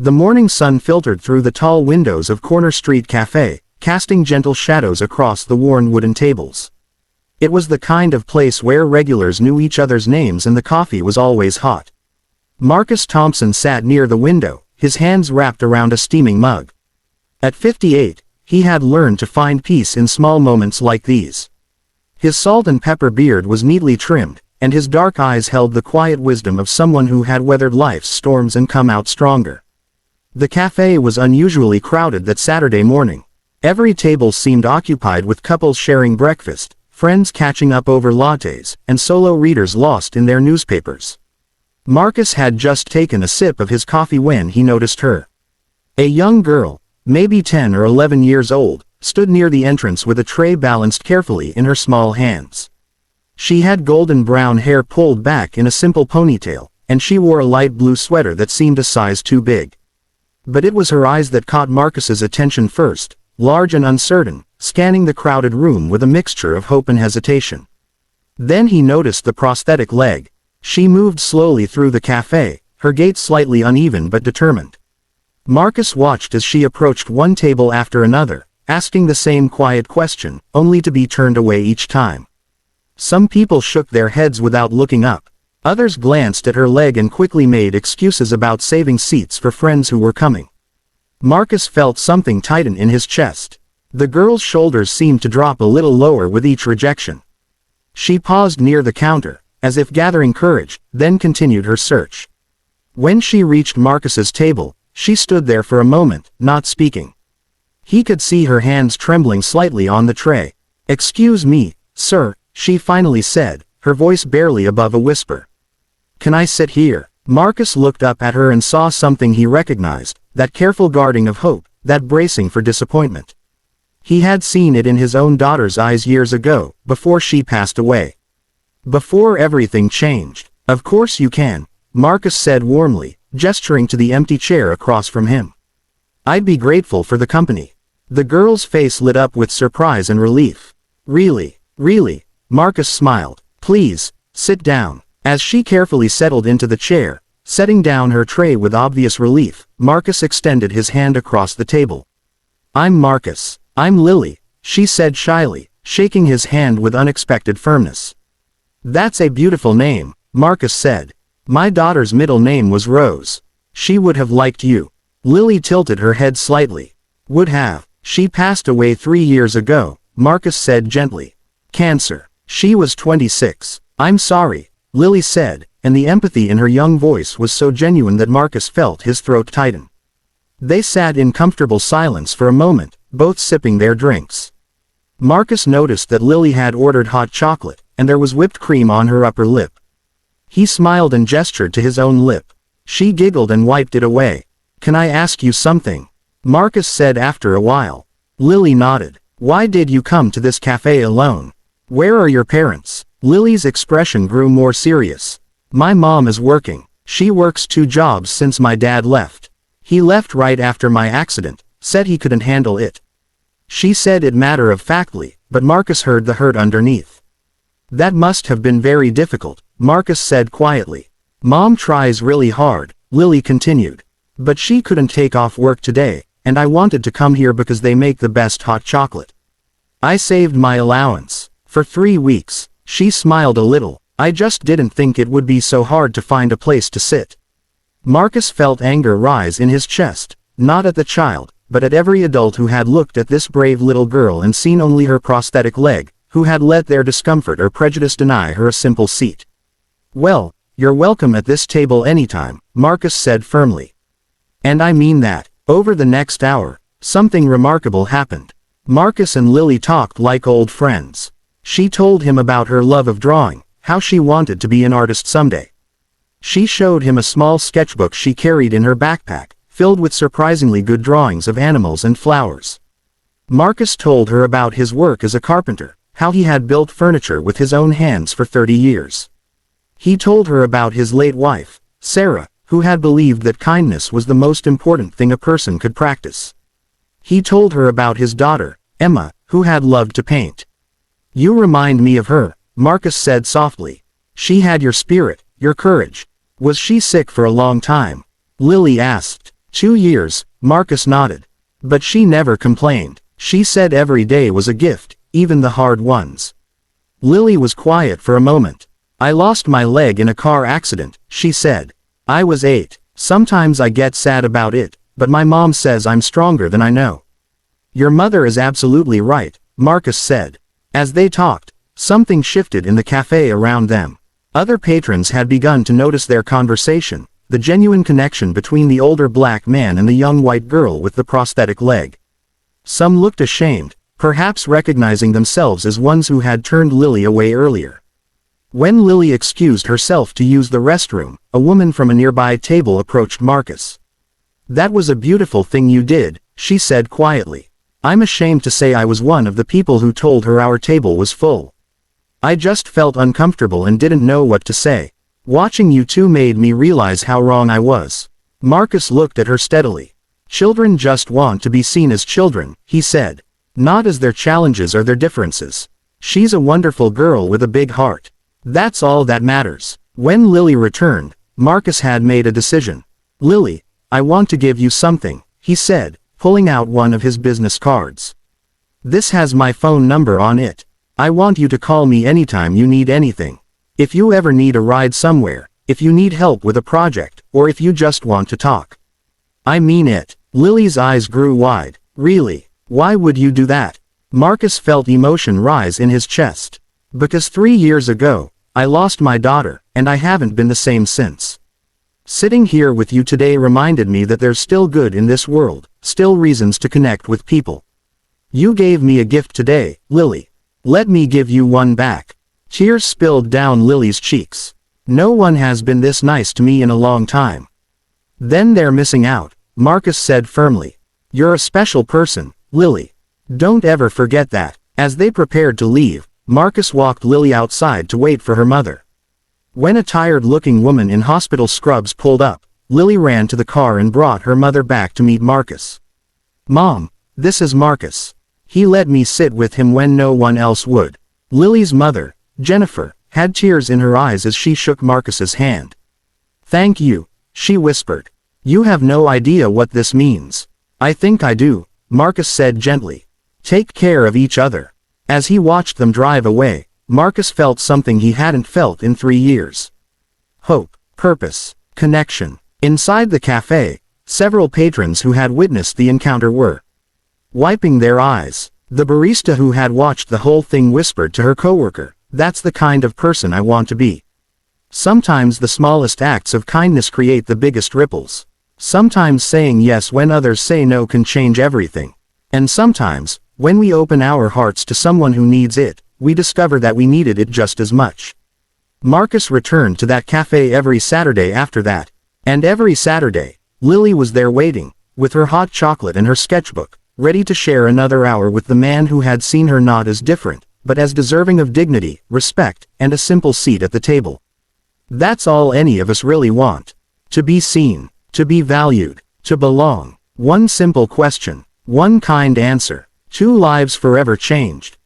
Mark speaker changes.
Speaker 1: The morning sun filtered through the tall windows of Corner Street Cafe, casting gentle shadows across the worn wooden tables. It was the kind of place where regulars knew each other's names and the coffee was always hot. Marcus Thompson sat near the window, his hands wrapped around a steaming mug. At 58, he had learned to find peace in small moments like these. His salt and pepper beard was neatly trimmed, and his dark eyes held the quiet wisdom of someone who had weathered life's storms and come out stronger. The cafe was unusually crowded that Saturday morning. Every table seemed occupied with couples sharing breakfast, friends catching up over lattes, and solo readers lost in their newspapers. Marcus had just taken a sip of his coffee when he noticed her. A young girl, maybe 10 or 11 years old, stood near the entrance with a tray balanced carefully in her small hands. She had golden brown hair pulled back in a simple ponytail, and she wore a light blue sweater that seemed a size too big. But it was her eyes that caught Marcus's attention first, large and uncertain, scanning the crowded room with a mixture of hope and hesitation. Then he noticed the prosthetic leg. She moved slowly through the cafe, her gait slightly uneven but determined. Marcus watched as she approached one table after another, asking the same quiet question, only to be turned away each time. Some people shook their heads without looking up. Others glanced at her leg and quickly made excuses about saving seats for friends who were coming. Marcus felt something tighten in his chest. The girl's shoulders seemed to drop a little lower with each rejection. She paused near the counter, as if gathering courage, then continued her search. When she reached Marcus's table, she stood there for a moment, not speaking. He could see her hands trembling slightly on the tray. "Excuse me, sir," she finally said, her voice barely above a whisper. "Can I sit here?" Marcus looked up at her and saw something he recognized, that careful guarding of hope, that bracing for disappointment. He had seen it in his own daughter's eyes years ago, before she passed away. Before everything changed. "Of course you can," Marcus said warmly, gesturing to the empty chair across from him. "I'd be grateful for the company." The girl's face lit up with surprise and relief. Really, Marcus smiled. "Please, sit down." As she carefully settled into the chair, setting down her tray with obvious relief, Marcus extended his hand across the table. "I'm Marcus." "I'm Lily," she said shyly, shaking his hand with unexpected firmness. "That's a beautiful name," Marcus said. "My daughter's middle name was Rose. She would have liked you." Lily tilted her head slightly. "Would have. She passed away 3 years ago," Marcus said gently. "Cancer. She was 26. "I'm sorry," Lily said, and the empathy in her young voice was so genuine that Marcus felt his throat tighten. They sat in comfortable silence for a moment, both sipping their drinks. Marcus noticed that Lily had ordered hot chocolate, and there was whipped cream on her upper lip. He smiled and gestured to his own lip. She giggled and wiped it away. "Can I ask you something?" Marcus said after a while. Lily nodded. "Why did you come to this cafe alone? Where are your parents?" Lily's expression grew more serious. "My mom is working. She works 2 jobs since my dad left. He left right after my accident, said he couldn't handle it." She said it matter-of-factly, but Marcus heard the hurt underneath. "That must have been very difficult," Marcus said quietly. "Mom tries really hard," Lily continued. "But she couldn't take off work today, and I wanted to come here because they make the best hot chocolate. I saved my allowance. For 3 weeks." She smiled a little. "I just didn't think it would be so hard to find a place to sit." Marcus felt anger rise in his chest, not at the child, but at every adult who had looked at this brave little girl and seen only her prosthetic leg, who had let their discomfort or prejudice deny her a simple seat. "Well, you're welcome at this table anytime," Marcus said firmly. "And I mean that." Over the next hour, something remarkable happened. Marcus and Lily talked like old friends. She told him about her love of drawing, how she wanted to be an artist someday. She showed him a small sketchbook she carried in her backpack, filled with surprisingly good drawings of animals and flowers. Marcus told her about his work as a carpenter, how he had built furniture with his own hands for 30 years. He told her about his late wife, Sarah, who had believed that kindness was the most important thing a person could practice. He told her about his daughter, Emma, who had loved to paint. "You remind me of her," Marcus said softly. "She had your spirit, your courage." "Was she sick for a long time?" Lily asked. 2 years, Marcus nodded. But she never complained. She said every day was a gift, even the hard ones. Lily was quiet for a moment. I lost my leg in a car accident, she said. I was 8. Sometimes I get sad about it, but my mom says I'm stronger than I know. Your mother is absolutely right, Marcus said. As they talked, something shifted in the cafe around them. Other patrons had begun to notice their conversation, the genuine connection between the older black man and the young white girl with the prosthetic leg. Some looked ashamed, perhaps recognizing themselves as ones who had turned Lily away earlier. When Lily excused herself to use the restroom, a woman from a nearby table approached Marcus. That was a beautiful thing you did, she said quietly. I'm ashamed to say I was one of the people who told her our table was full. I just felt uncomfortable and didn't know what to say. Watching you two made me realize how wrong I was. Marcus looked at her steadily. Children just want to be seen as children, he said. Not as their challenges or their differences. She's a wonderful girl with a big heart. That's all that matters. When Lily returned, Marcus had made a decision. Lily, I want to give you something, he said, pulling out one of his business cards. This has my phone number on it. I want you to call me anytime you need anything. If you ever need a ride somewhere, if you need help with a project, or if you just want to talk. I mean it. Lily's eyes grew wide. Really? Why would you do that? Marcus felt emotion rise in his chest. Because 3 years ago, I lost my daughter, and I haven't been the same since. Sitting here with you today reminded me that there's still good in this world, still reasons to connect with people. You gave me a gift today, Lily. Let me give you one back. Tears spilled down Lily's cheeks. No one has been this nice to me in a long time. Then they're missing out, Marcus said firmly. You're a special person, Lily. Don't ever forget that. As they prepared to leave, Marcus walked Lily outside to wait for her mother. When a tired-looking woman in hospital scrubs pulled up, Lily ran to the car and brought her mother back to meet Marcus. Mom, this is Marcus. He let me sit with him when no one else would. Lily's mother, Jennifer, had tears in her eyes as she shook Marcus's hand. Thank you, she whispered. You have no idea what this means. I think I do, Marcus said gently. Take care of each other. As he watched them drive away, Marcus felt something he hadn't felt in 3 years. Hope, purpose, connection. Inside the cafe, several patrons who had witnessed the encounter were wiping their eyes. The barista who had watched the whole thing whispered to her coworker, "That's the kind of person I want to be." Sometimes the smallest acts of kindness create the biggest ripples. Sometimes saying yes when others say no can change everything. And sometimes, when we open our hearts to someone who needs it, we discover that we needed it just as much. Marcus returned to that cafe every Saturday after that. And every Saturday, Lily was there waiting, with her hot chocolate and her sketchbook, ready to share another hour with the man who had seen her not as different, but as deserving of dignity, respect, and a simple seat at the table. That's all any of us really want. To be seen, to be valued, to belong. One simple question, one kind answer, 2 lives forever changed.